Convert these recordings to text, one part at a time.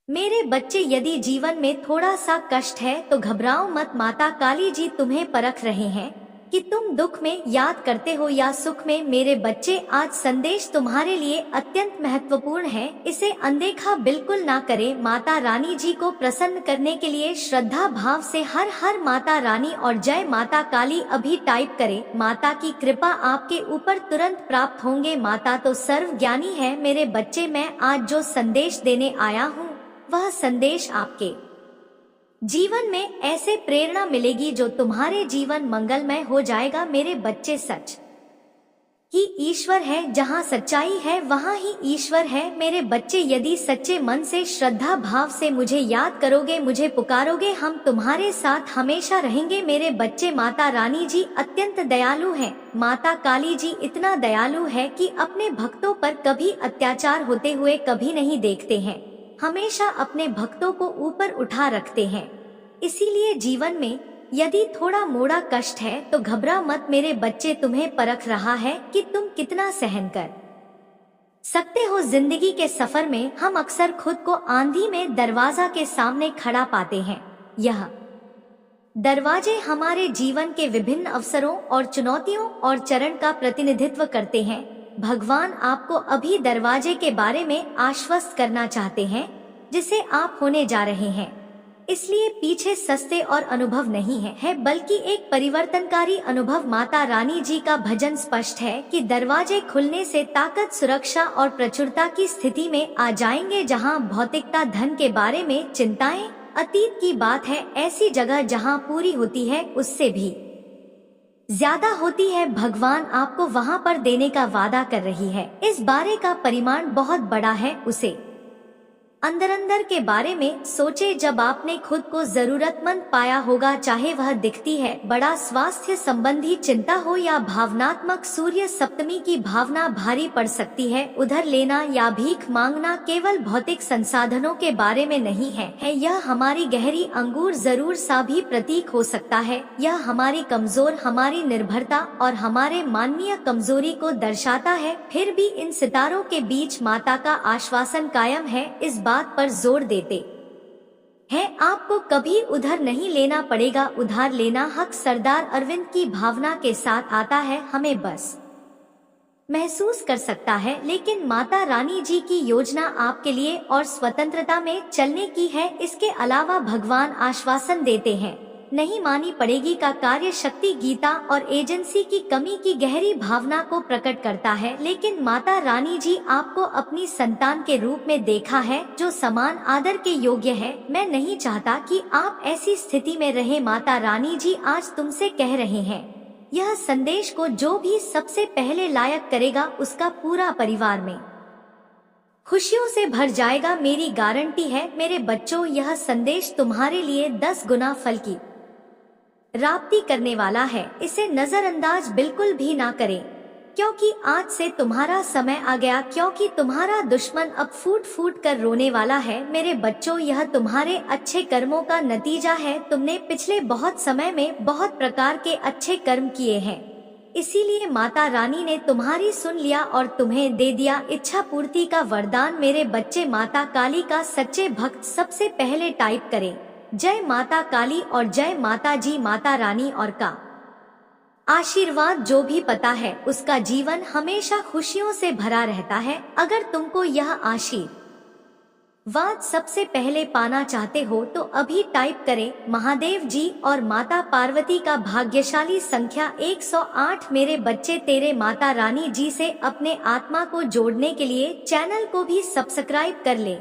मेरे बच्चे, यदि जीवन में थोड़ा सा कष्ट है तो घबराओ मत। माता काली जी तुम्हें परख रहे हैं कि तुम दुख में याद करते हो या सुख में। मेरे बच्चे, आज संदेश तुम्हारे लिए अत्यंत महत्वपूर्ण है, इसे अनदेखा बिल्कुल ना करें। माता रानी जी को प्रसन्न करने के लिए श्रद्धा भाव से हर हर माता रानी और जय माता काली अभी टाइप करें। माता की कृपा आपके ऊपर तुरंत प्राप्त होंगे। माता तो सर्व ज्ञानी है। मेरे बच्चे, मैं आज जो संदेश देने आया हूँ वह संदेश आपके जीवन में ऐसे प्रेरणा मिलेगी जो तुम्हारे जीवन मंगलमय हो जाएगा। मेरे बच्चे, सच ही ईश्वर है, जहाँ सच्चाई है वहाँ ही ईश्वर है। मेरे बच्चे, यदि सच्चे मन से श्रद्धा भाव से मुझे याद करोगे, मुझे पुकारोगे, हम तुम्हारे साथ हमेशा रहेंगे। मेरे बच्चे, माता रानी जी अत्यंत दयालु हैं। माता काली जी इतना दयालु है कि अपने भक्तों पर कभी अत्याचार होते हुए कभी नहीं देखते हैं, हमेशा अपने भक्तों को ऊपर उठा रखते हैं। इसीलिए जीवन में यदि थोड़ा मोड़ा कष्ट है तो घबरा मत। मेरे बच्चे, तुम्हें परख रहा है कि तुम कितना सहन कर सकते हो। जिंदगी के सफर में हम अक्सर खुद को आंधी में दरवाजा के सामने खड़ा पाते हैं। यह दरवाजे हमारे जीवन के विभिन्न अवसरों और चुनौतियों और चरण का प्रतिनिधित्व करते हैं। भगवान आपको अभी दरवाजे के बारे में आश्वस्त करना चाहते हैं जिसे आप होने जा रहे हैं। इसलिए पीछे सस्ते और अनुभव नहीं है बल्कि एक परिवर्तनकारी अनुभव। माता रानी जी का भजन स्पष्ट है कि दरवाजे खुलने से ताकत, सुरक्षा और प्रचुरता की स्थिति में आ जाएंगे। जहां भौतिकता, धन के बारे में चिंताएं अतीत की बात है, ऐसी जगह जहां पूरी होती है उससे भी ज्यादा होती है। भगवान आपको वहां पर देने का वादा कर रही है। इस बारे का परिमाण बहुत बड़ा है। उसे अंदर अंदर के बारे में सोचे, जब आपने खुद को जरूरतमंद पाया होगा, चाहे वह दिखती है बड़ा स्वास्थ्य संबंधी चिंता हो या भावनात्मक। सूर्य सप्तमी की भावना भारी पड़ सकती है। उधर लेना या भीख मांगना केवल भौतिक संसाधनों के बारे में नहीं है। यह हमारी गहरी अंगूर जरूर सा भी प्रतीक हो सकता है। यह हमारी कमजोर, हमारी निर्भरता और हमारे मानवीय कमजोरी को दर्शाता है। फिर भी इन सितारों के बीच माता का आश्वासन कायम है। इस बात पर जोर देते हैं, आपको कभी उधर नहीं लेना पड़ेगा। उधार लेना हक सरदार अरविंद की भावना के साथ आता है। हमें बस महसूस कर सकता है, लेकिन माता रानी जी की योजना आपके लिए और स्वतंत्रता में चलने की है। इसके अलावा भगवान आश्वासन देते हैं, नहीं मानी पड़ेगी का कार्य शक्ति, गीता और एजेंसी की कमी की गहरी भावना को प्रकट करता है। लेकिन माता रानी जी आपको अपनी संतान के रूप में देखा है जो समान आदर के योग्य है। मैं नहीं चाहता कि आप ऐसी स्थिति में रहे। माता रानी जी आज तुमसे कह रहे हैं, यह संदेश को जो भी सबसे पहले लायक करेगा उसका पूरा परिवार में खुशियों से भर जाएगा। मेरी गारंटी है। मेरे बच्चों, यह संदेश तुम्हारे लिए 10 गुना फल की प्राप्ति करने वाला है। इसे नजरअंदाज बिल्कुल भी ना करें, क्योंकि आज से तुम्हारा समय आ गया, क्योंकि तुम्हारा दुश्मन अब फूट फूट कर रोने वाला है। मेरे बच्चों, यह तुम्हारे अच्छे कर्मों का नतीजा है। तुमने पिछले बहुत समय में बहुत प्रकार के अच्छे कर्म किए हैं, इसीलिए माता रानी ने तुम्हारी सुन लिया और तुम्हें दे दिया इच्छा पूर्ति का वरदान। मेरे बच्चे, माता काली का सच्चे भक्त सबसे पहले टाइप करें, जय माता काली और जय माता जी। माता रानी और का आशीर्वाद जो भी पता है उसका जीवन हमेशा खुशियों से भरा रहता है। अगर तुमको यह आशीर्वाद सबसे पहले पाना चाहते हो तो अभी टाइप करें, महादेव जी और माता पार्वती का भाग्यशाली संख्या 108। मेरे बच्चे, तेरे माता रानी जी से अपने आत्मा को जोड़ने के लिए चैनल को भी सब्सक्राइब कर ले,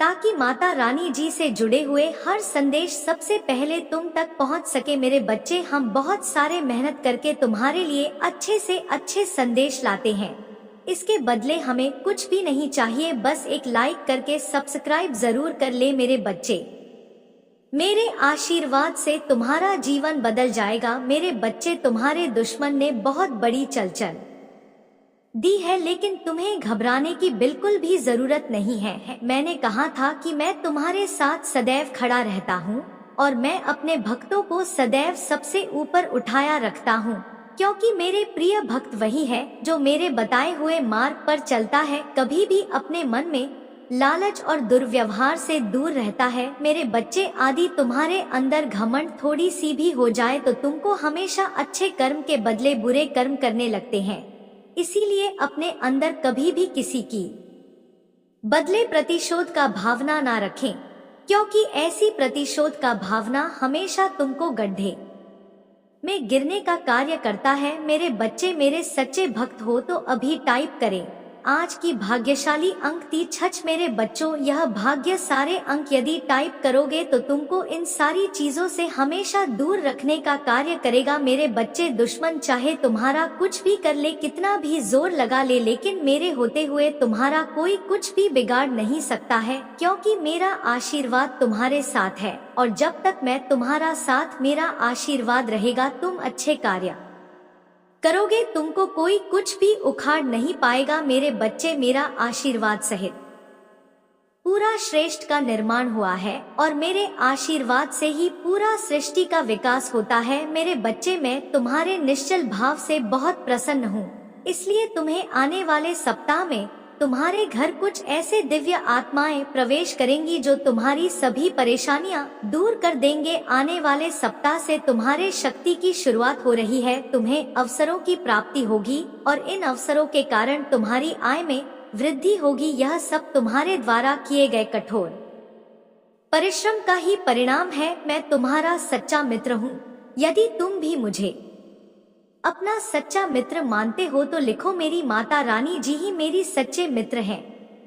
ताकि माता रानी जी से जुड़े हुए हर संदेश सबसे पहले तुम तक पहुंच सके। मेरे बच्चे, हम बहुत सारे मेहनत करके तुम्हारे लिए अच्छे से अच्छे संदेश लाते हैं। इसके बदले हमें कुछ भी नहीं चाहिए, बस एक लाइक करके सब्सक्राइब जरूर कर ले। मेरे बच्चे, मेरे आशीर्वाद से तुम्हारा जीवन बदल जाएगा। मेरे बच्चे, तुम्हारे दुश्मन ने बहुत बड़ी चलचल दी है, लेकिन तुम्हें घबराने की बिल्कुल भी जरूरत नहीं है। मैंने कहा था कि मैं तुम्हारे साथ सदैव खड़ा रहता हूँ और मैं अपने भक्तों को सदैव सबसे ऊपर उठाया रखता हूँ, क्योंकि मेरे प्रिय भक्त वही है जो मेरे बताए हुए मार्ग पर चलता है। कभी भी अपने मन में लालच और दुर्व्यवहार से दूर रहता है। मेरे बच्चे आदि तुम्हारे अंदर घमंड थोड़ी सी भी हो जाए तो तुमको हमेशा अच्छे कर्म के बदले बुरे कर्म करने लगते हैं। इसीलिए अपने अंदर कभी भी किसी की बदले प्रतिशोध का भावना ना रखें, क्योंकि ऐसी प्रतिशोध का भावना हमेशा तुमको गड्ढे में गिरने का कार्य करता है। मेरे बच्चे मेरे सच्चे भक्त हो तो अभी टाइप करें आज की भाग्यशाली अंक 36। मेरे बच्चों, यह भाग्य सारे अंक यदि टाइप करोगे तो तुमको इन सारी चीजों से हमेशा दूर रखने का कार्य करेगा। मेरे बच्चे, दुश्मन चाहे तुम्हारा कुछ भी कर ले, कितना भी जोर लगा ले, लेकिन मेरे होते हुए तुम्हारा कोई कुछ भी बिगाड़ नहीं सकता है, क्योंकि मेरा आशीर्वाद तुम्हारे साथ है। और जब तक मैं तुम्हारा साथ, मेरा आशीर्वाद रहेगा। तुम अच्छे कार्य करोगे, तुमको कोई कुछ भी उखाड़ नहीं पाएगा। मेरे बच्चे, मेरा आशीर्वाद सहित पूरा श्रेष्ठ का निर्माण हुआ है और मेरे आशीर्वाद से ही पूरा सृष्टि का विकास होता है। मेरे बच्चे, मैं तुम्हारे निश्चल भाव से बहुत प्रसन्न हूँ, इसलिए तुम्हें आने वाले सप्ताह में तुम्हारे घर कुछ ऐसे दिव्य आत्माएं प्रवेश करेंगी जो तुम्हारी सभी परेशानियां दूर कर देंगे। आने वाले सप्ताह से तुम्हारे शक्ति की शुरुआत हो रही है। तुम्हें अवसरों की प्राप्ति होगी और इन अवसरों के कारण तुम्हारी आय में वृद्धि होगी। यह सब तुम्हारे द्वारा किए गए कठोर परिश्रम का ही परिणाम है। मैं तुम्हारा सच्चा मित्र हूँ। यदि तुम भी मुझे अपना सच्चा मित्र मानते हो तो लिखो, मेरी माता रानी जी ही मेरी सच्चे मित्र हैं।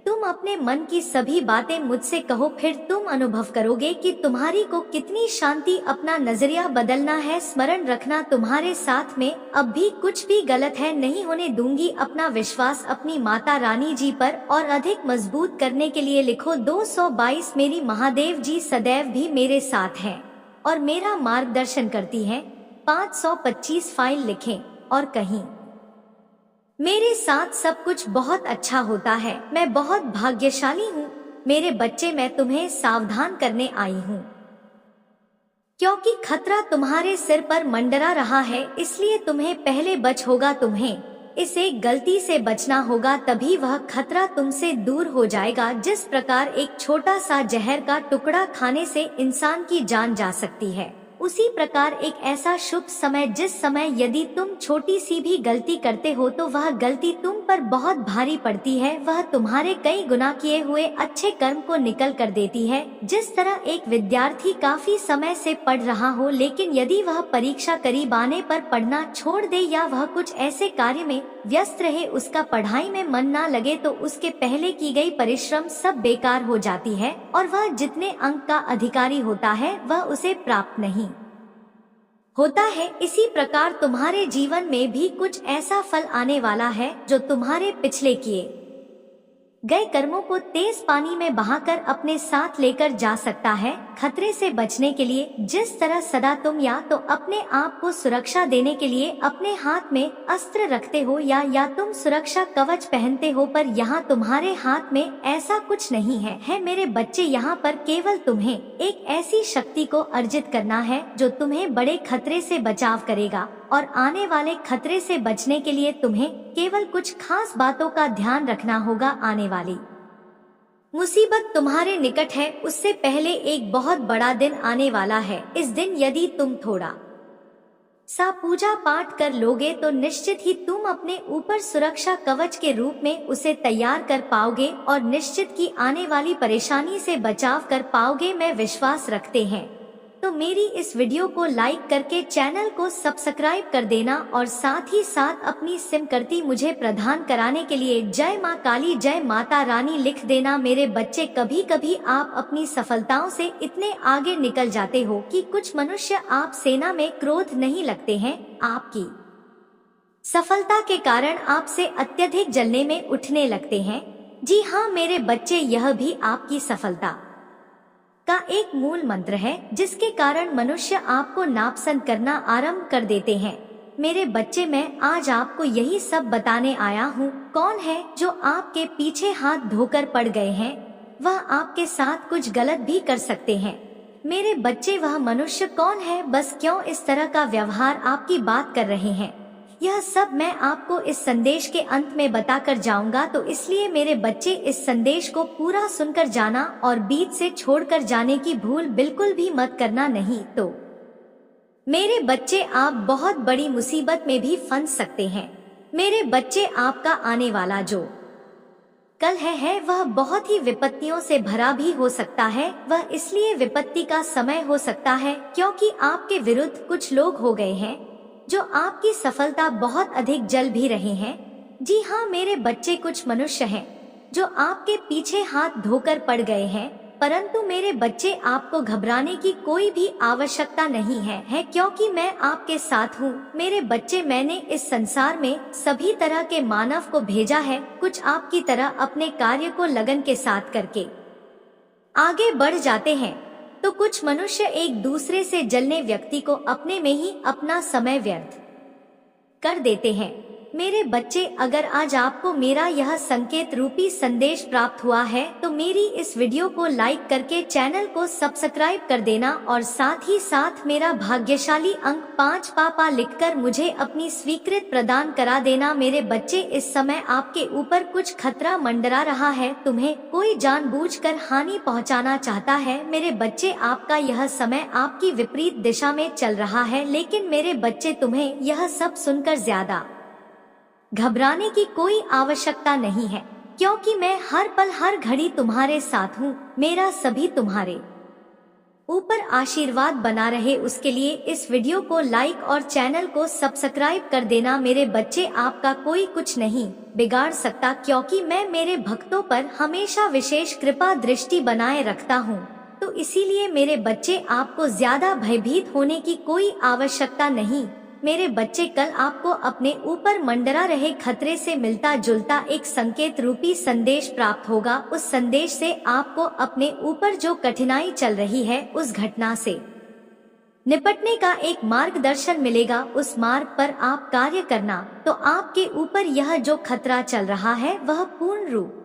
तुम अपने मन की सभी बातें मुझसे कहो, फिर तुम अनुभव करोगे कि तुम्हारी को कितनी शांति। अपना नजरिया बदलना है। स्मरण रखना, तुम्हारे साथ में अब भी कुछ भी गलत है नहीं होने दूंगी। अपना विश्वास अपनी माता रानी जी पर और अधिक मजबूत करने के लिए लिखो 222। मेरी महादेव जी सदैव भी मेरे साथ हैं और मेरा मार्गदर्शन करती हैं। 525 फाइल लिखें और कहीं, मेरे साथ सब कुछ बहुत अच्छा होता है। मैं बहुत भाग्यशाली हूँ। मेरे बच्चे, मैं तुम्हें सावधान करने आई हूँ, क्योंकि खतरा तुम्हारे सिर पर मंडरा रहा है, इसलिए तुम्हें पहले बच होगा। तुम्हें इस एक गलती से बचना होगा, तभी वह खतरा तुमसे दूर हो जाएगा। जिस प्रकार एक छोटा सा जहर का टुकड़ा खाने से इंसान की जान जा सकती है, उसी प्रकार एक ऐसा शुभ समय, जिस समय यदि तुम छोटी सी भी गलती करते हो तो वह गलती तुम पर बहुत भारी पड़ती है। वह तुम्हारे कई गुना किए हुए अच्छे कर्म को निकल कर देती है। जिस तरह एक विद्यार्थी काफी समय से पढ़ रहा हो, लेकिन यदि वह परीक्षा करीब आने पर पढ़ना छोड़ दे या वह कुछ ऐसे कार्य में व्यस्त रहे, उसका पढ़ाई में मन ना लगे, तो उसके पहले की गई परिश्रम सब बेकार हो जाती है और वह जितने अंक का अधिकारी होता है वह उसे प्राप्त नहीं होता है। इसी प्रकार तुम्हारे जीवन में भी कुछ ऐसा फल आने वाला है जो तुम्हारे पिछले किए गए कर्मों को तेज पानी में बहाकर अपने साथ लेकर जा सकता है। खतरे से बचने के लिए जिस तरह सदा तुम या तो अपने आप को सुरक्षा देने के लिए अपने हाथ में अस्त्र रखते हो या तुम सुरक्षा कवच पहनते हो, पर यहाँ तुम्हारे हाथ में ऐसा कुछ नहीं है। मेरे बच्चे, यहाँ पर केवल तुम्हें एक ऐसी शक्ति को अर्जित करना है जो तुम्हें बड़े खतरे से बचाव करेगा, और आने वाले खतरे से बचने के लिए तुम्हें केवल कुछ खास बातों का ध्यान रखना होगा। आने वाली मुसीबत तुम्हारे निकट है, उससे पहले एक बहुत बड़ा दिन आने वाला है। इस दिन यदि तुम थोड़ा सा पूजा पाठ कर लोगे तो निश्चित ही तुम अपने ऊपर सुरक्षा कवच के रूप में उसे तैयार कर पाओगे और निश्चित की आने वाली परेशानी से बचाव कर पाओगे। मैं विश्वास रखते हैं तो मेरी इस वीडियो को लाइक करके चैनल को सब्सक्राइब कर देना और साथ ही साथ अपनी सिम करती मुझे प्रदान कराने के लिए जय माँ काली, जय माता रानी लिख देना। मेरे बच्चे, कभी कभी आप अपनी सफलताओं से इतने आगे निकल जाते हो कि कुछ मनुष्य आप सेना में क्रोध नहीं लगते हैं। आपकी सफलता के कारण आपसे अत्यधिक जलने में उठने लगते हैं। जी हाँ मेरे बच्चे, यह भी आपकी सफलता का एक मूल मंत्र है, जिसके कारण मनुष्य आपको नापसंद करना आरंभ कर देते हैं। मेरे बच्चे, मैं आज आपको यही सब बताने आया हूँ। कौन है जो आपके पीछे हाथ धोकर पड़ गए हैं, वह आपके साथ कुछ गलत भी कर सकते हैं। मेरे बच्चे, वह मनुष्य कौन है, बस क्यों इस तरह का व्यवहार आपकी बात कर रहे हैं। यह सब मैं आपको इस संदेश के अंत में बताकर जाऊंगा, तो इसलिए मेरे बच्चे इस संदेश को पूरा सुनकर जाना और बीच से छोड़कर जाने की भूल बिल्कुल भी मत करना, नहीं तो मेरे बच्चे आप बहुत बड़ी मुसीबत में भी फंस सकते हैं। मेरे बच्चे, आपका आने वाला जो कल है वह बहुत ही विपत्तियों से भरा भी हो सकता है। वह इसलिए विपत्ति का समय हो सकता है क्योंकि आपके विरुद्ध कुछ लोग हो गए हैं जो आपकी सफलता बहुत अधिक जल भी रहे हैं। जी हाँ मेरे बच्चे, कुछ मनुष्य हैं जो आपके पीछे हाथ धोकर पड़ गए हैं, परंतु मेरे बच्चे आपको घबराने की कोई भी आवश्यकता नहीं है क्योंकि मैं आपके साथ हूँ। मेरे बच्चे, मैंने इस संसार में सभी तरह के मानव को भेजा है, कुछ आपकी तरह अपने कार्य को लगन के साथ करके आगे बढ़ जाते हैं, तो कुछ मनुष्य एक दूसरे से जलने व्यक्ति को अपने में ही अपना समय व्यर्थ कर देते हैं। मेरे बच्चे, अगर आज आपको मेरा यह संकेत रूपी संदेश प्राप्त हुआ है तो मेरी इस वीडियो को लाइक करके चैनल को सब्सक्राइब कर देना और साथ ही साथ मेरा भाग्यशाली अंक 5 पापा लिखकर मुझे अपनी स्वीकृत प्रदान करा देना। मेरे बच्चे, इस समय आपके ऊपर कुछ खतरा मंडरा रहा है, तुम्हें कोई जानबूझकर हानि पहुंचाना चाहता है। मेरे बच्चे, आपका यह समय आपकी विपरीत दिशा में चल रहा है, लेकिन मेरे बच्चे तुम्हें यह सब सुनकर ज्यादा घबराने की कोई आवश्यकता नहीं है क्योंकि मैं हर पल हर घड़ी तुम्हारे साथ हूँ। मेरा सभी तुम्हारे ऊपर आशीर्वाद बना रहे, उसके लिए इस वीडियो को लाइक और चैनल को सब्सक्राइब कर देना। मेरे बच्चे, आपका कोई कुछ नहीं बिगाड़ सकता क्योंकि मैं मेरे भक्तों पर हमेशा विशेष कृपा दृष्टि बनाए रखता हूँ। तो इसीलिए मेरे बच्चे, आपको ज्यादा भयभीत होने की कोई आवश्यकता नहीं। मेरे बच्चे, कल आपको अपने ऊपर मंडरा रहे खतरे से मिलता जुलता एक संकेत रूपी संदेश प्राप्त होगा। उस संदेश से आपको अपने ऊपर जो कठिनाई चल रही है उस घटना से निपटने का एक मार्गदर्शन मिलेगा। उस मार्ग पर आप कार्य करना, तो आपके ऊपर यह जो खतरा चल रहा है वह पूर्ण रूप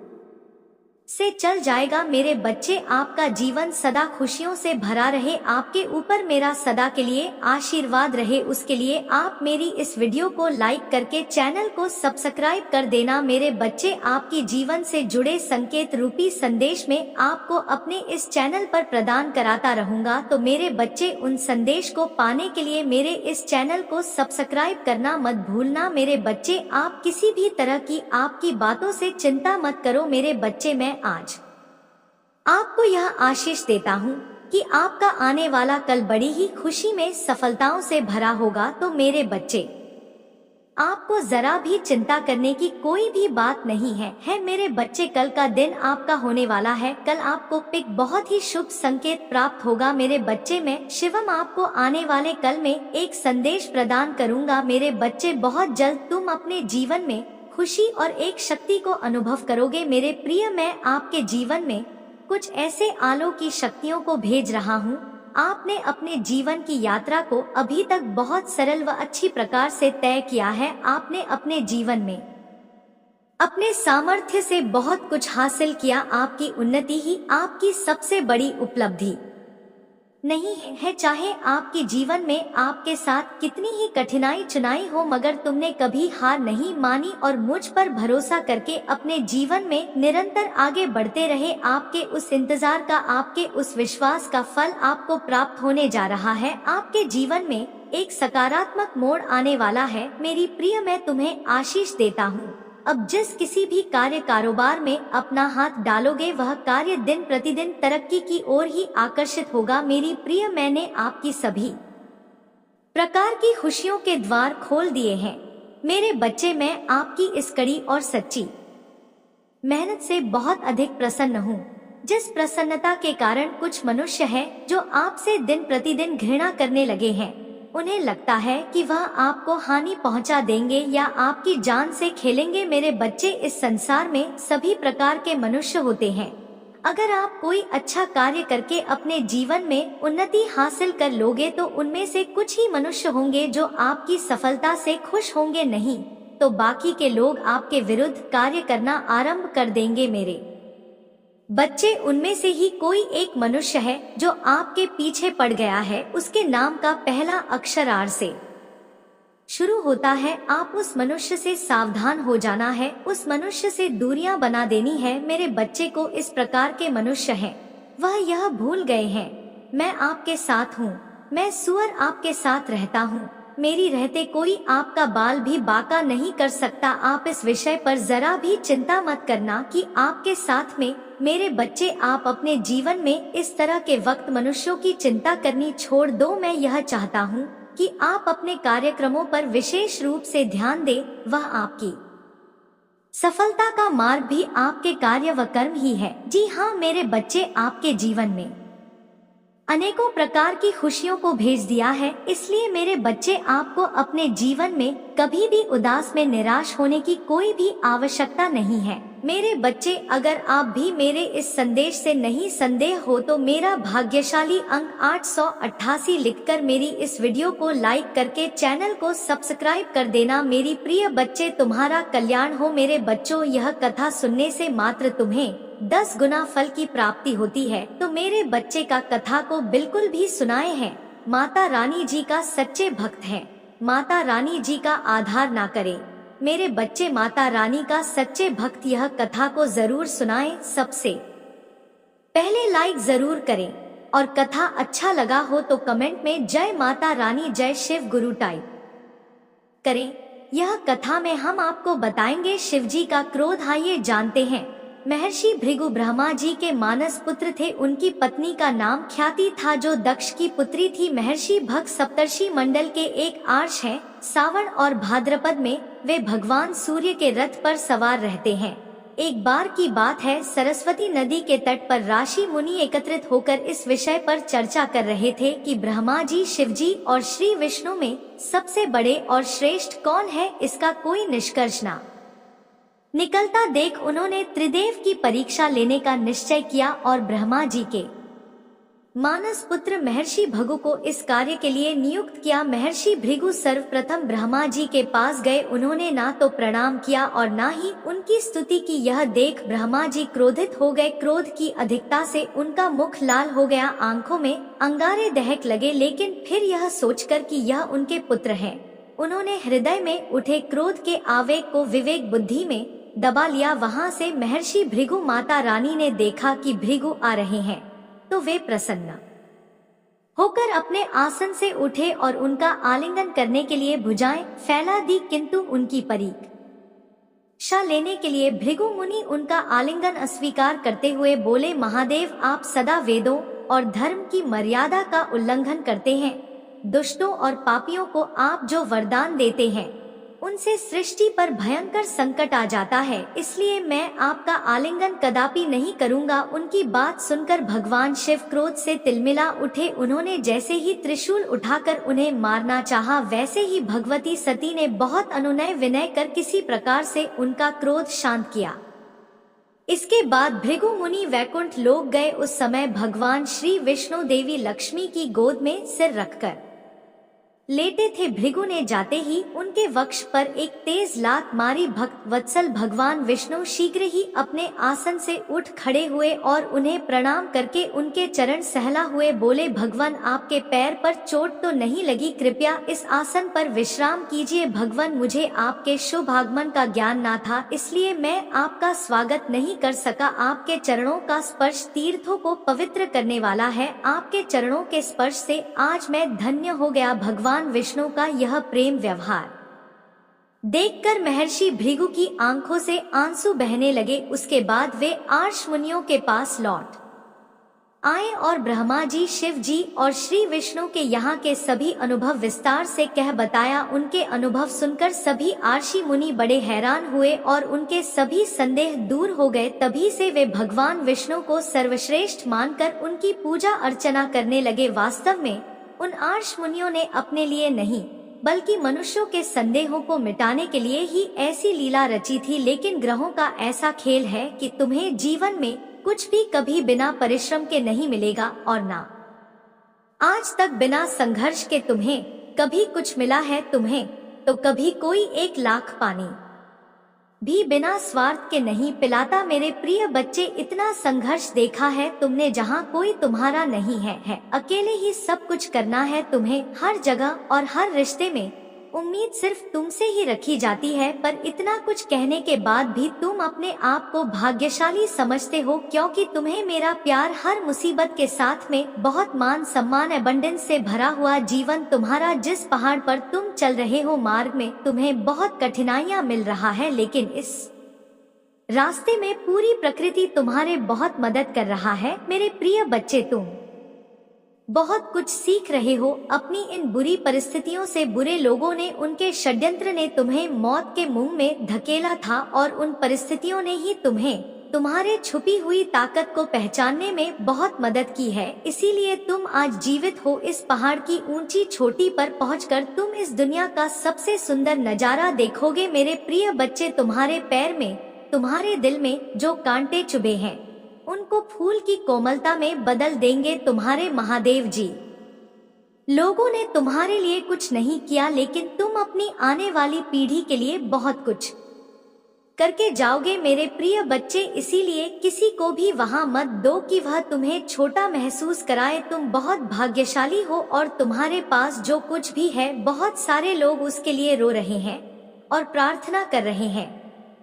से चल जाएगा। मेरे बच्चे, आपका जीवन सदा खुशियों से भरा रहे, आपके ऊपर मेरा सदा के लिए आशीर्वाद रहे, उसके लिए आप मेरी इस वीडियो को लाइक करके चैनल को सब्सक्राइब कर देना। मेरे बच्चे, आपकी जीवन से जुड़े संकेत रूपी संदेश में आपको अपने इस चैनल पर प्रदान कराता रहूंगा। तो मेरे बच्चे, उन संदेश को पाने के लिए मेरे इस चैनल को सब्सक्राइब करना मत भूलना। मेरे बच्चे, आप किसी भी तरह की आपकी बातों से चिंता मत करो। मेरे बच्चे, मैं आज आपको यह आशीष देता हूँ कि आपका आने वाला कल बड़ी ही खुशी में सफलताओं से भरा होगा। तो मेरे बच्चे, आपको जरा भी चिंता करने की कोई भी बात नहीं है मेरे बच्चे, कल का दिन आपका होने वाला है। कल आपको एक बहुत ही शुभ संकेत प्राप्त होगा। मेरे बच्चे, मैं शिवम आपको आने वाले कल में एक संदेश प्रदान करूंगा। मेरे बच्चे, बहुत जल्द तुम अपने जीवन में खुशी और एक शक्ति को अनुभव करोगे। मेरे प्रिय, मैं आपके जीवन में कुछ ऐसे अलौकिक शक्तियों को भेज रहा हूँ। आपने अपने जीवन की यात्रा को अभी तक बहुत सरल व अच्छी प्रकार से तय किया है। आपने अपने जीवन में अपने सामर्थ्य से बहुत कुछ हासिल किया। आपकी उन्नति ही आपकी सबसे बड़ी उपलब्धि नहीं है। चाहे आपके जीवन में आपके साथ कितनी ही कठिनाई चुनाई हो, मगर तुमने कभी हार नहीं मानी और मुझ पर भरोसा करके अपने जीवन में निरंतर आगे बढ़ते रहे। आपके उस इंतजार का, आपके उस विश्वास का फल आपको प्राप्त होने जा रहा है। आपके जीवन में एक सकारात्मक मोड़ आने वाला है। मेरी प्रिय, मैं तुम्हें आशीष देता हूँ। अब जिस किसी भी कार्य कारोबार में अपना हाथ डालोगे वह कार्य दिन प्रतिदिन तरक्की की ओर ही आकर्षित होगा। मेरी प्रिय, मैंने आपकी सभी प्रकार की खुशियों के द्वार खोल दिए हैं। मेरे बच्चे, मैं आपकी इस कड़ी और सच्ची मेहनत से बहुत अधिक प्रसन्न हूँ, जिस प्रसन्नता के कारण कुछ मनुष्य हैं जो आपसे दिन प्रतिदिन घृणा करने लगे हैं। उन्हें लगता है कि वह आपको हानि पहुंचा देंगे या आपकी जान से खेलेंगे। मेरे बच्चे, इस संसार में सभी प्रकार के मनुष्य होते हैं। अगर आप कोई अच्छा कार्य करके अपने जीवन में उन्नति हासिल कर लोगे तो उनमें से कुछ ही मनुष्य होंगे जो आपकी सफलता से खुश होंगे, नहीं तो बाकी के लोग आपके विरुद्ध कार्य करना आरंभ कर देंगे। मेरे बच्चे, उनमें से ही कोई एक मनुष्य है जो आपके पीछे पड़ गया है। उसके नाम का पहला अक्षर आर से शुरू होता है। आप उस मनुष्य से सावधान हो जाना है, उस मनुष्य से दूरियां बना देनी है। मेरे बच्चे को इस प्रकार के मनुष्य हैं, वह यह भूल गए हैं मैं आपके साथ हूँ, मैं सुअर आपके साथ रहता हूँ, मेरी रहते कोई आपका बाल भी बांका नहीं कर सकता। आप इस विषय पर जरा भी चिंता मत करना कि आपके साथ में मेरे बच्चे, आप अपने जीवन में इस तरह के वक्त मनुष्यों की चिंता करनी छोड़ दो। मैं यह चाहता हूँ कि आप अपने कार्यक्रमों पर विशेष रूप से ध्यान दें, वह आपकी सफलता का मार्ग भी आपके कार्य व कर्म ही है। जी हाँ मेरे बच्चे, आपके जीवन में अनेकों प्रकार की खुशियों को भेज दिया है, इसलिए मेरे बच्चे आपको अपने जीवन में कभी भी उदास में निराश होने की कोई भी आवश्यकता नहीं है। मेरे बच्चे, अगर आप भी मेरे इस संदेश से नहीं संदेह हो तो मेरा भाग्यशाली अंक 888 लिखकर मेरी इस वीडियो को लाइक करके चैनल को सब्सक्राइब कर देना। मेरी प्रिय बच्चे, तुम्हारा कल्याण हो। मेरे बच्चों, यह कथा सुनने से मात्र तुम्हें 10 गुना फल की प्राप्ति होती है, तो मेरे बच्चे का कथा को बिल्कुल भी सुनाए हैं। माता रानी जी का सच्चे भक्त है, माता रानी जी का आधार ना करे। मेरे बच्चे, माता रानी का सच्चे भक्त यह कथा को जरूर सुनाएं। सबसे पहले लाइक जरूर करें और कथा अच्छा लगा हो तो कमेंट में जय माता रानी, जय शिव गुरु टाइप करें। यह कथा में हम आपको बताएंगे शिव जी का क्रोध। आइए जानते हैं। महर्षि भृगु ब्रह्मा जी के मानस पुत्र थे। उनकी पत्नी का नाम ख्याति था, जो दक्ष की पुत्री थी। महर्षि भग सप्तर्षि मंडल के एक आर्ष हैं। सावन और भाद्रपद में वे भगवान सूर्य के रथ पर सवार रहते हैं। एक बार की बात है, सरस्वती नदी के तट पर ऋषि मुनि एकत्रित होकर इस विषय पर चर्चा कर रहे थे कि ब्रह्मा जी, शिव जी और श्री विष्णु में सबसे बड़े और श्रेष्ठ कौन है। इसका कोई निष्कर्ष न निकलता देख उन्होंने त्रिदेव की परीक्षा लेने का निश्चय किया और ब्रह्मा जी के मानस पुत्र महर्षि भृगु को इस कार्य के लिए नियुक्त किया। महर्षि भृगु सर्वप्रथम ब्रह्मा जी के पास गए। उन्होंने ना तो प्रणाम किया और ना ही उनकी स्तुति की। यह देख ब्रह्मा जी क्रोधित हो गए। क्रोध की अधिकता से उनका मुख लाल हो गया, आंखों में अंगारे दहक लगे। लेकिन फिर यह सोचकर कि यह उनके पुत्र हैं, उन्होंने हृदय में उठे क्रोध के आवेग को विवेक बुद्धि में दबा लिया। वहां से महर्षि भृगु माता रानी ने देखा कि भृगु आ रहे हैं तो वे प्रसन्न होकर अपने आसन से उठे और उनका आलिंगन करने के लिए भुजाएं फैला दी, किंतु उनकी परीक्षा लेने के लिए भृगु मुनि उनका आलिंगन अस्वीकार करते हुए बोले, महादेव, आप सदा वेदों और धर्म की मर्यादा का उल्लंघन करते हैं। दुष्टों और पापियों को आप जो वरदान देते हैं उनसे सृष्टि पर भयंकर संकट आ जाता है, इसलिए मैं आपका आलिंगन कदापि नहीं करूंगा। उनकी बात सुनकर भगवान शिव क्रोध से तिलमिला उठे। उन्होंने जैसे ही त्रिशूल उठाकर उन्हें मारना चाहा, वैसे ही भगवती सती ने बहुत अनुनय विनय कर किसी प्रकार से उनका क्रोध शांत किया। इसके बाद भृगु मुनि वैकुंठ लोक गए। उस समय भगवान श्री विष्णु देवी लक्ष्मी की गोद में सिर रखकर लेटे थे। भृगु ने जाते ही उनके वक्ष पर एक तेज लात मारी। भक्त वत्सल भगवान विष्णु शीघ्र ही अपने आसन से उठ खड़े हुए और उन्हें प्रणाम करके उनके चरण सहला हुए बोले, भगवान, आपके पैर पर चोट तो नहीं लगी? कृपया इस आसन पर विश्राम कीजिए। भगवान, मुझे आपके शुभ आगमन का ज्ञान ना था, इसलिए मैं आपका स्वागत नहीं कर सका। आपके चरणों का स्पर्श तीर्थों को पवित्र करने वाला है। आपके चरणों के स्पर्श से आज मैं धन्य हो गया। भगवान विष्णु का यह प्रेम व्यवहार देखकर महर्षि भृगु की आंखों से आंसू बहने लगे। उसके बाद वे आर्ष मुनियों के पास लौट आए और ब्रह्मा जी, शिव जी और श्री विष्णु के यहाँ के सभी अनुभव विस्तार से कह बताया। उनके अनुभव सुनकर सभी आर्षि मुनि बड़े हैरान हुए और उनके सभी संदेह दूर हो गए। तभी से वे भगवान विष्णु को सर्वश्रेष्ठ मानकर उनकी पूजा अर्चना करने लगे। वास्तव में उन आर्ष मुनियों ने अपने लिए नहीं बल्कि मनुष्यों के संदेहों को मिटाने के लिए ही ऐसी लीला रची थी। लेकिन ग्रहों का ऐसा खेल है कि तुम्हें जीवन में कुछ भी कभी बिना परिश्रम के नहीं मिलेगा, और ना आज तक बिना संघर्ष के तुम्हें कभी कुछ मिला है। तुम्हें तो कभी कोई 1 लाख पानी भी बिना स्वार्थ के नहीं पिलाता। मेरे प्रिय बच्चे, इतना संघर्ष देखा है तुमने, जहाँ कोई तुम्हारा नहीं है। अकेले ही सब कुछ करना है तुम्हें, हर जगह और हर रिश्ते में उम्मीद सिर्फ तुमसे ही रखी जाती है, पर इतना कुछ कहने के बाद भी तुम अपने आप को भाग्यशाली समझते हो, क्योंकि तुम्हें मेरा प्यार हर मुसीबत के साथ में बहुत मान सम्मान एबंडेंस से भरा हुआ जीवन तुम्हारा। जिस पहाड़ पर तुम चल रहे हो, मार्ग में तुम्हें बहुत कठिनाइयाँ मिल रहा है, लेकिन इस रास्ते में पूरी प्रकृति तुम्हारे बहुत मदद कर रहा है। मेरे प्रिय बच्चे, तुम बहुत कुछ सीख रहे हो अपनी इन बुरी परिस्थितियों से। बुरे लोगों ने, उनके षड्यंत्र ने तुम्हें मौत के मुंह में धकेला था, और उन परिस्थितियों ने ही तुम्हें तुम्हारे छुपी हुई ताकत को पहचानने में बहुत मदद की है। इसीलिए तुम आज जीवित हो। इस पहाड़ की ऊंची चोटी पर पहुंचकर तुम इस दुनिया का सबसे सुंदर नजारा देखोगे। मेरे प्रिय बच्चे, तुम्हारे पैर में, तुम्हारे दिल में जो कांटे चुभे हैं, उनको फूल की कोमलता में बदल देंगे तुम्हारे महादेव जी। लोगों ने तुम्हारे लिए कुछ नहीं किया, लेकिन तुम अपनी आने वाली पीढ़ी के लिए बहुत कुछ करके जाओगे मेरे प्रिय बच्चे। इसीलिए किसी को भी वहां मत दो कि वह तुम्हें छोटा महसूस कराए। तुम बहुत भाग्यशाली हो, और तुम्हारे पास जो कुछ भी है, बहुत सारे लोग उसके लिए रो रहे हैं और प्रार्थना कर रहे हैं।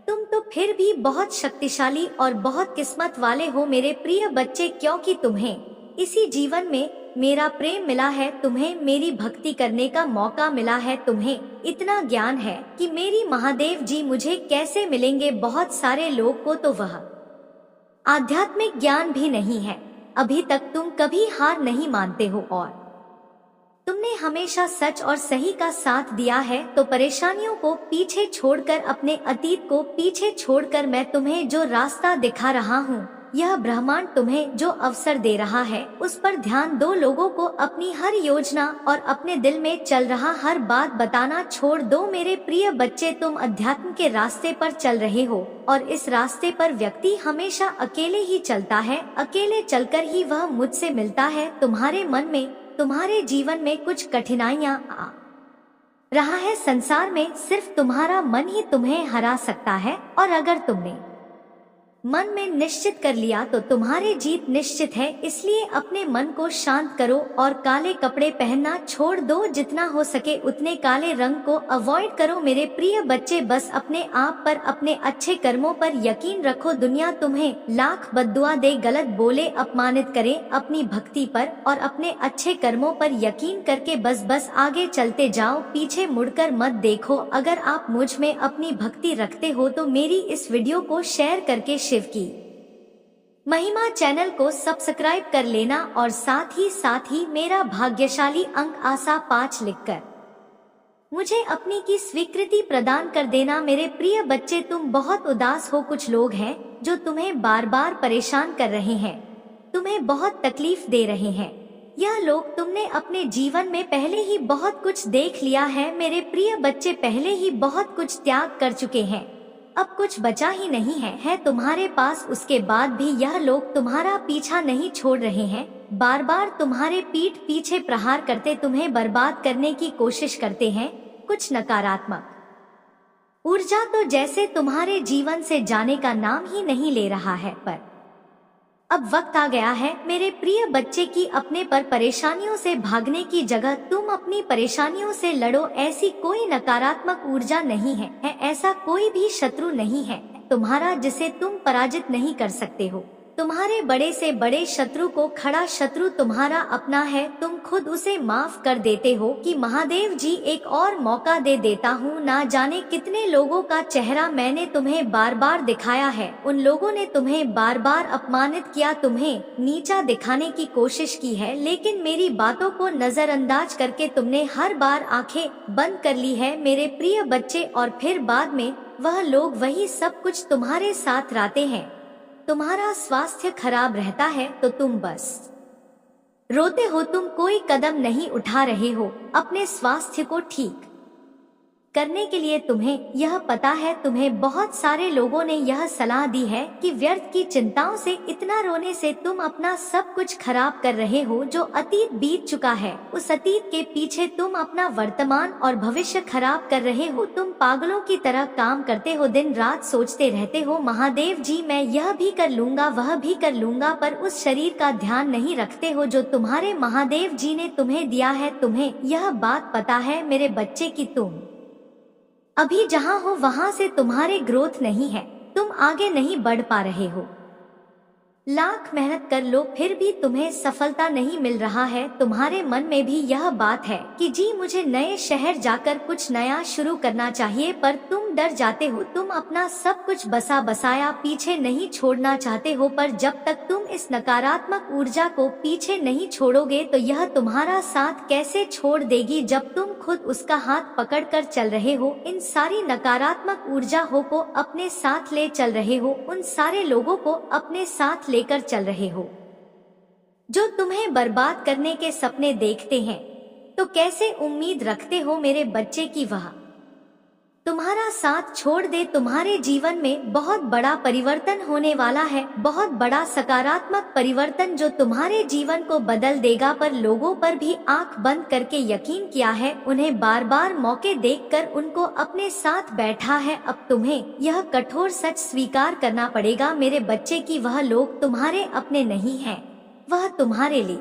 तुम तो फिर भी बहुत शक्तिशाली और बहुत किस्मत वाले हो मेरे प्रिय बच्चे, क्योंकि तुम्हें इसी जीवन में मेरा प्रेम मिला है, तुम्हें मेरी भक्ति करने का मौका मिला है, तुम्हें इतना ज्ञान है कि मेरी महादेव जी मुझे कैसे मिलेंगे। बहुत सारे लोग को तो वह आध्यात्मिक ज्ञान भी नहीं है। अभी तक तुम कभी हार नहीं मानते हो, और तुमने हमेशा सच और सही का साथ दिया है। तो परेशानियों को पीछे छोड़कर, अपने अतीत को पीछे छोड़कर, मैं तुम्हें जो रास्ता दिखा रहा हूँ, यह ब्रह्मांड तुम्हें जो अवसर दे रहा है, उस पर ध्यान दो। लोगों को अपनी हर योजना और अपने दिल में चल रहा हर बात बताना छोड़ दो मेरे प्रिय बच्चे। तुम अध्यात्म के रास्ते पर चल रहे हो, और इस रास्ते पर व्यक्ति हमेशा अकेले ही चलता है। अकेले चलकर ही वह मुझसे मिलता है। तुम्हारे मन में, तुम्हारे जीवन में कुछ कठिनाइयां आ रहा है। संसार में सिर्फ तुम्हारा मन ही तुम्हें हरा सकता है, और अगर तुमने मन में निश्चित कर लिया तो तुम्हारी जीत निश्चित है। इसलिए अपने मन को शांत करो और काले कपड़े पहनना छोड़ दो। जितना हो सके उतने काले रंग को अवॉइड करो मेरे प्रिय बच्चे। बस अपने आप पर, अपने अच्छे कर्मों पर यकीन रखो। दुनिया तुम्हें लाख बद्दुआ दे, गलत बोले, अपमानित करे, अपनी भक्ति पर और अपने अच्छे कर्मों पर यकीन करके बस आगे चलते जाओ, पीछे मुड़कर मत देखो। अगर आप मुझ में अपनी भक्ति रखते हो तो मेरी इस वीडियो को शेयर करके शिव की महिमा चैनल को सब्सक्राइब कर लेना, और साथ ही मेरा भाग्यशाली अंक आशा 5 लिखकर मुझे अपनी की स्वीकृति प्रदान कर देना मेरे प्रिय बच्चे। तुम बहुत उदास हो। कुछ लोग हैं जो तुम्हें बार बार परेशान कर रहे हैं, तुम्हें बहुत तकलीफ दे रहे हैं। यह लोग, तुमने अपने जीवन में पहले ही बहुत कुछ देख लिया है मेरे प्रिय बच्चे, पहले ही बहुत कुछ त्याग कर चुके हैं, अब कुछ बचा ही नहीं है तुम्हारे पास। उसके बाद भी यह लोग तुम्हारा पीछा नहीं छोड़ रहे हैं, बार बार तुम्हारे पीठ पीछे प्रहार करते तुम्हें बर्बाद करने की कोशिश करते हैं। कुछ नकारात्मक ऊर्जा तो जैसे तुम्हारे जीवन से जाने का नाम ही नहीं ले रहा है, पर अब वक्त आ गया है मेरे प्रिय बच्चे की अपने पर परेशानियों से भागने की जगह तुम अपनी परेशानियों से लड़ो। ऐसी कोई नकारात्मक ऊर्जा नहीं है, ऐसा कोई भी शत्रु नहीं है तुम्हारा जिसे तुम पराजित नहीं कर सकते हो। तुम्हारे बड़े से बड़े शत्रु को खड़ा शत्रु तुम्हारा अपना है, तुम खुद उसे माफ कर देते हो कि महादेव जी एक और मौका दे देता हूँ। ना जाने कितने लोगों का चेहरा मैंने तुम्हें बार बार दिखाया है, उन लोगों ने तुम्हें बार बार अपमानित किया, तुम्हें नीचा दिखाने की कोशिश की है, लेकिन मेरी बातों को नजरअंदाज करके तुमने हर बार आंखें बंद कर ली है मेरे प्रिय बच्चे। और फिर बाद में वह लोग वही सब कुछ तुम्हारे साथ राते हैं। तुम्हारा स्वास्थ्य खराब रहता है तो तुम बस रोते हो, तुम कोई कदम नहीं उठा रहे हो अपने स्वास्थ्य को ठीक करने के लिए तुम्हें यह पता है, तुम्हें बहुत सारे लोगों ने यह सलाह दी है कि व्यर्थ की चिंताओं से, इतना रोने से तुम अपना सब कुछ खराब कर रहे हो। जो अतीत बीत चुका है, उस अतीत के पीछे तुम अपना वर्तमान और भविष्य खराब कर रहे हो। तुम पागलों की तरह काम करते हो, दिन रात सोचते रहते हो, महादेव जी मैं यह भी कर लूंगा, वह भी कर लूंगा, पर उस शरीर का ध्यान नहीं रखते हो जो तुम्हारे महादेव जी ने तुम्हें दिया है। तुम्हें यह बात पता है मेरे बच्चे की तुम अभी जहां हो वहां से तुम्हारे ग्रोथ नहीं है, तुम आगे नहीं बढ़ पा रहे हो। लाख मेहनत कर लो फिर भी तुम्हें सफलता नहीं मिल रहा है। तुम्हारे मन में भी यह बात है कि जी मुझे नए शहर जाकर कुछ नया शुरू करना चाहिए, पर तुम डर जाते हो। तुम अपना सब कुछ बसा बसाया पीछे नहीं छोड़ना चाहते हो, पर जब तक तुम इस नकारात्मक ऊर्जा को पीछे नहीं छोड़ोगे तो यह तुम्हारा साथ कैसे छोड़ देगी जब तुम खुद उसका हाथ पकड़कर चल रहे हो। इन सारी नकारात्मक ऊर्जा को अपने साथ ले चल रहे हो, उन सारे लोगों को अपने साथ लेकर चल रहे हो जो तुम्हें बर्बाद करने के सपने देखते हैं। तो कैसे उम्मीद रखते हो मेरे बच्चे की वह तुम्हारा साथ छोड़ दे। तुम्हारे जीवन में बहुत बड़ा परिवर्तन होने वाला है, बहुत बड़ा सकारात्मक परिवर्तन जो तुम्हारे जीवन को बदल देगा। पर लोगों पर भी आंख बंद करके यकीन किया है, उन्हें बार बार मौके देखकर उनको अपने साथ बैठा है। अब तुम्हें यह कठोर सच स्वीकार करना पड़ेगा मेरे बच्चे की वह लोग तुम्हारे अपने नहीं हैं, वह तुम्हारे लिए